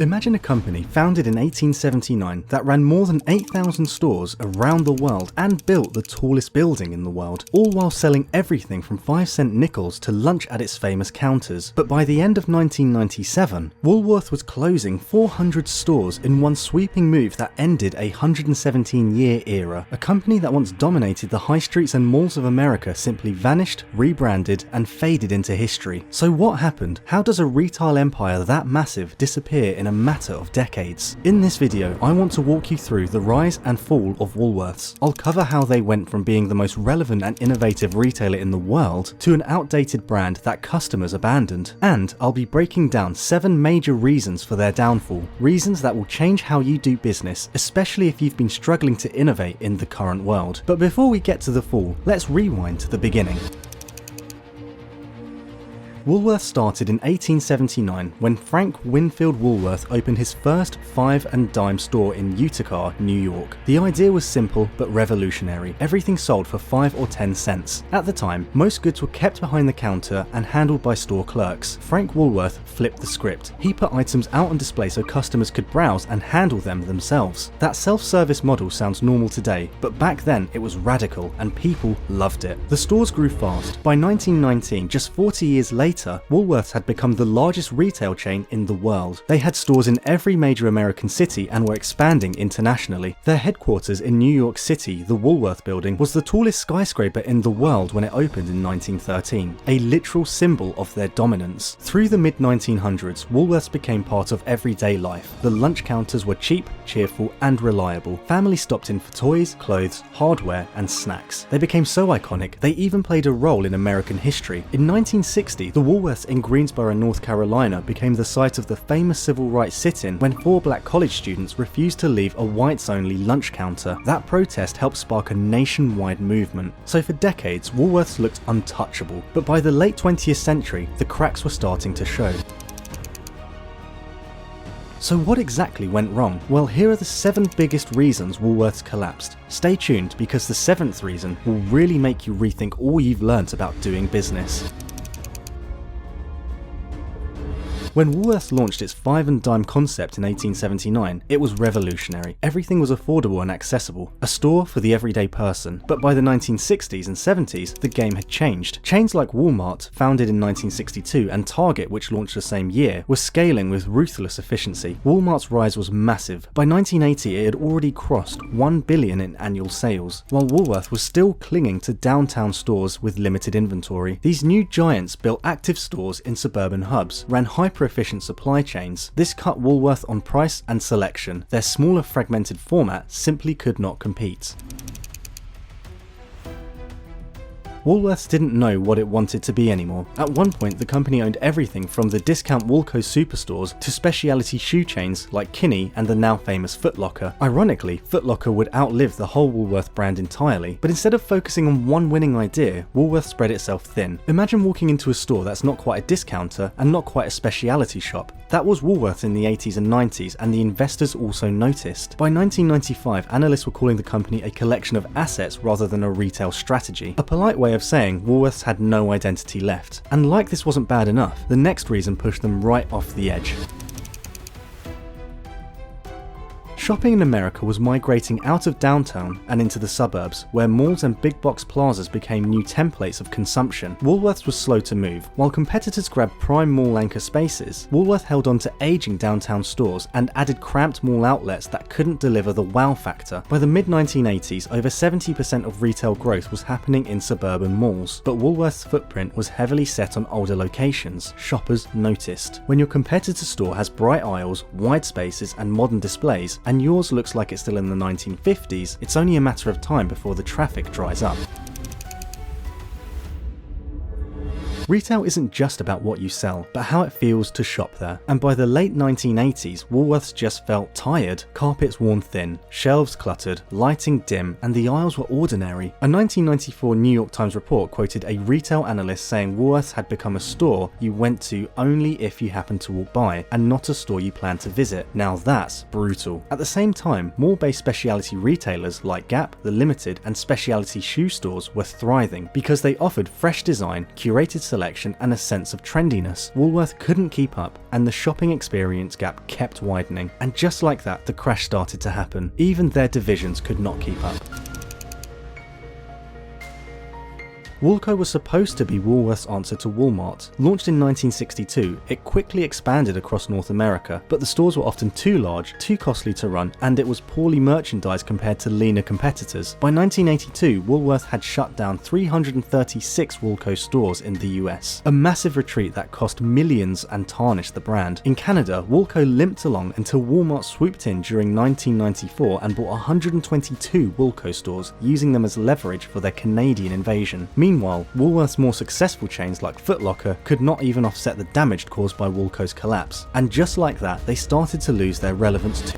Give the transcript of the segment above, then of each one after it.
Imagine a company founded in 1879 that ran more than 8,000 stores around the world and built the tallest building in the world, all while selling everything from 5-cent nickels to lunch at its famous counters. But by the end of 1997, Woolworths was closing 400 stores in one sweeping move that ended a 117-year era. A company that once dominated the high streets and malls of America simply vanished, rebranded, and faded into history. So what happened? How does a retail empire that massive disappear in a matter of decades? In this video, I want to walk you through the rise and fall of Woolworths. I'll cover how they went from being the most relevant and innovative retailer in the world to an outdated brand that customers abandoned. And I'll be breaking down 7 major reasons for their downfall, reasons that will change how you do business, especially if you've been struggling to innovate in the current world. But before we get to the fall, let's rewind to the beginning. Woolworths started in 1879 when Frank Winfield Woolworth opened his first 5-and-dime store in Utica, New York. The idea was simple but revolutionary. Everything sold for 5 or 10 cents. At the time, most goods were kept behind the counter and handled by store clerks. Frank Woolworth flipped the script. He put items out on display so customers could browse and handle them themselves. That self-service model sounds normal today, but back then it was radical and people loved it. The stores grew fast. By 1919, just 40 years later, Woolworths had become the largest retail chain in the world. They had stores in every major American city and were expanding internationally. Their headquarters in New York City, the Woolworth Building, was the tallest skyscraper in the world when it opened in 1913, a literal symbol of their dominance. Through the mid-1900s, Woolworths became part of everyday life. The lunch counters were cheap, cheerful, and reliable. Families stopped in for toys, clothes, hardware, and snacks. They became so iconic, they even played a role in American history. In 1960, the Woolworths in Greensboro, North Carolina became the site of the famous civil rights sit-in when 4 black college students refused to leave a whites-only lunch counter. That protest helped spark a nationwide movement. So for decades, Woolworths looked untouchable, but by the late 20th century, the cracks were starting to show. So what exactly went wrong? Well, here are the 7 biggest reasons Woolworths collapsed. Stay tuned because the 7th reason will really make you rethink all you've learnt about doing business. When Woolworths launched its 5-and-dime concept in 1879, it was revolutionary. Everything was affordable and accessible, a store for the everyday person. But by the 1960s and 70s, the game had changed. Chains like Walmart, founded in 1962, and Target, which launched the same year, were scaling with ruthless efficiency. Walmart's rise was massive. By 1980, it had already crossed $1 billion in annual sales, while Woolworth was still clinging to downtown stores with limited inventory. These new giants built active stores in suburban hubs, ran hyper-efficient supply chains. This cut Woolworth on price and selection. Their smaller fragmented format simply could not compete. Woolworths didn't know what it wanted to be anymore. At one point, the company owned everything from the discount Woolco superstores to specialty shoe chains like Kinney and the now famous Foot Locker. Ironically, Foot Locker would outlive the whole Woolworth brand entirely, but instead of focusing on one winning idea, Woolworths spread itself thin. Imagine walking into a store that's not quite a discounter and not quite a specialty shop. That was Woolworths in the 80s and 90s, and the investors also noticed. By 1995, analysts were calling the company a collection of assets rather than a retail strategy. A polite way of saying Woolworths had no identity left. And like this wasn't bad enough, the next reason pushed them right off the edge. Shopping in America was migrating out of downtown and into the suburbs, where malls and big box plazas became new templates of consumption. Woolworths was slow to move. While competitors grabbed prime mall anchor spaces, Woolworth held on to aging downtown stores and added cramped mall outlets that couldn't deliver the wow factor. By the mid-1980s, over 70% of retail growth was happening in suburban malls, but Woolworth's footprint was heavily set on older locations. Shoppers noticed. When your competitor's store has bright aisles, wide spaces, and modern displays, and yours looks like it's still in the 1950s, it's only a matter of time before the traffic dries up. Retail isn't just about what you sell, but how it feels to shop there. And by the late 1980s, Woolworths just felt tired. Carpets worn thin, shelves cluttered, lighting dim, and the aisles were ordinary. A 1994 New York Times report quoted a retail analyst saying Woolworths had become a store you went to only if you happened to walk by, and not a store you planned to visit. Now that's brutal. At the same time, mall-based specialty retailers like Gap, The Limited, and specialty shoe stores were thriving because they offered fresh design, curated selection, selection and a sense of trendiness. Woolworth couldn't keep up, and the shopping experience gap kept widening. And just like that, the crash started to happen. Even their divisions could not keep up. Woolco was supposed to be Woolworth's answer to Walmart. Launched in 1962, it quickly expanded across North America, but the stores were often too large, too costly to run, and it was poorly merchandised compared to leaner competitors. By 1982, Woolworth had shut down 336 Woolco stores in the US, a massive retreat that cost millions and tarnished the brand. In Canada, Woolco limped along until Walmart swooped in during 1994 and bought 122 Woolco stores, using them as leverage for their Canadian invasion. Meanwhile, Woolworth's more successful chains like Foot Locker could not even offset the damage caused by Woolco's collapse, and just like that, they started to lose their relevance too.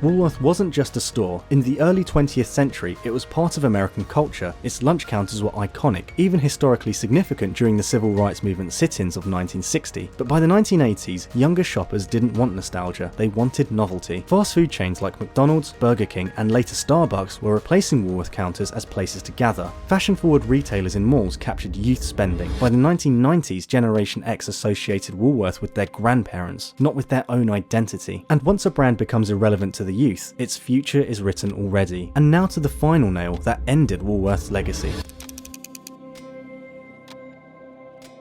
Woolworth wasn't just a store. In the early 20th century, it was part of American culture. Its lunch counters were iconic, even historically significant during the civil rights movement sit-ins of 1960. But by the 1980s, younger shoppers didn't want nostalgia, they wanted novelty. Fast food chains like McDonald's, Burger King, and later Starbucks were replacing Woolworth counters as places to gather. Fashion-forward retailers in malls captured youth spending. By the 1990s, Generation X associated Woolworth with their grandparents, not with their own identity. And once a brand becomes irrelevant to the youth, its future is written already. And now to the final nail that ended Woolworth's legacy.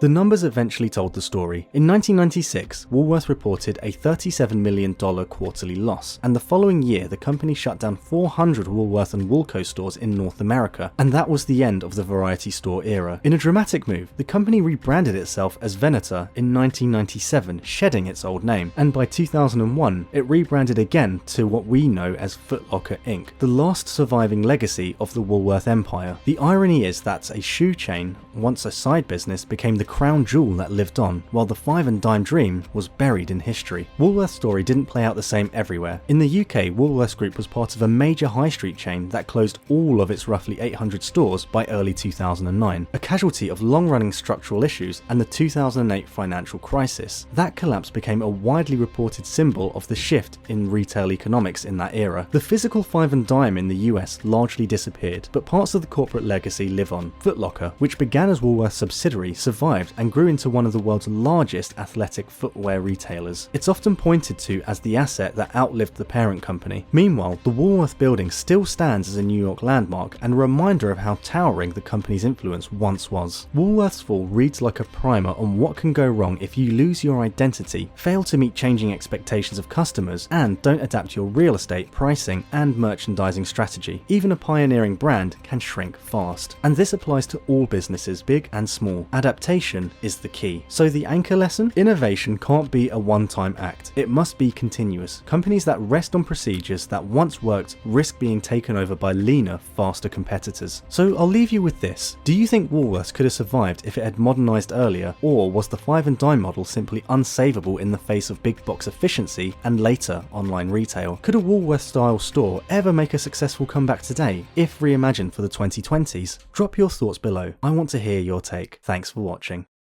The numbers eventually told the story. In 1996, Woolworth reported a $37 million quarterly loss, and the following year the company shut down 400 Woolworth and Woolco stores in North America, and that was the end of the variety store era. In a dramatic move, the company rebranded itself as Venator in 1997, shedding its old name, and by 2001 it rebranded again to what we know as Foot Locker Inc., the last surviving legacy of the Woolworth empire. The irony is that a shoe chain, once a side business, became the crown jewel that lived on, while the five and dime dream was buried in history. Woolworth's story didn't play out the same everywhere. In the UK, Woolworths Group was part of a major high street chain that closed all of its roughly 800 stores by early 2009, a casualty of long-running structural issues and the 2008 financial crisis. That collapse became a widely reported symbol of the shift in retail economics in that era. The physical five and dime in the US largely disappeared, but parts of the corporate legacy live on. Foot Locker, which began as Woolworth's subsidiary, survived and grew into one of the world's largest athletic footwear retailers. It's often pointed to as the asset that outlived the parent company. Meanwhile, the Woolworth building still stands as a New York landmark and a reminder of how towering the company's influence once was. Woolworth's fall reads like a primer on what can go wrong if you lose your identity, fail to meet changing expectations of customers, and don't adapt your real estate, pricing, and merchandising strategy. Even a pioneering brand can shrink fast. And this applies to all businesses, big and small. Adaptation is the key. So the anchor lesson? Innovation can't be a one-time act. It must be continuous. Companies that rest on procedures that once worked risk being taken over by leaner, faster competitors. So I'll leave you with this. Do you think Woolworths could have survived if it had modernized earlier, or was the five and dime model simply unsavable in the face of big box efficiency and later online retail? Could a Woolworths-style store ever make a successful comeback today, if reimagined for the 2020s? Drop your thoughts below. I want to hear your take. Thanks for watching.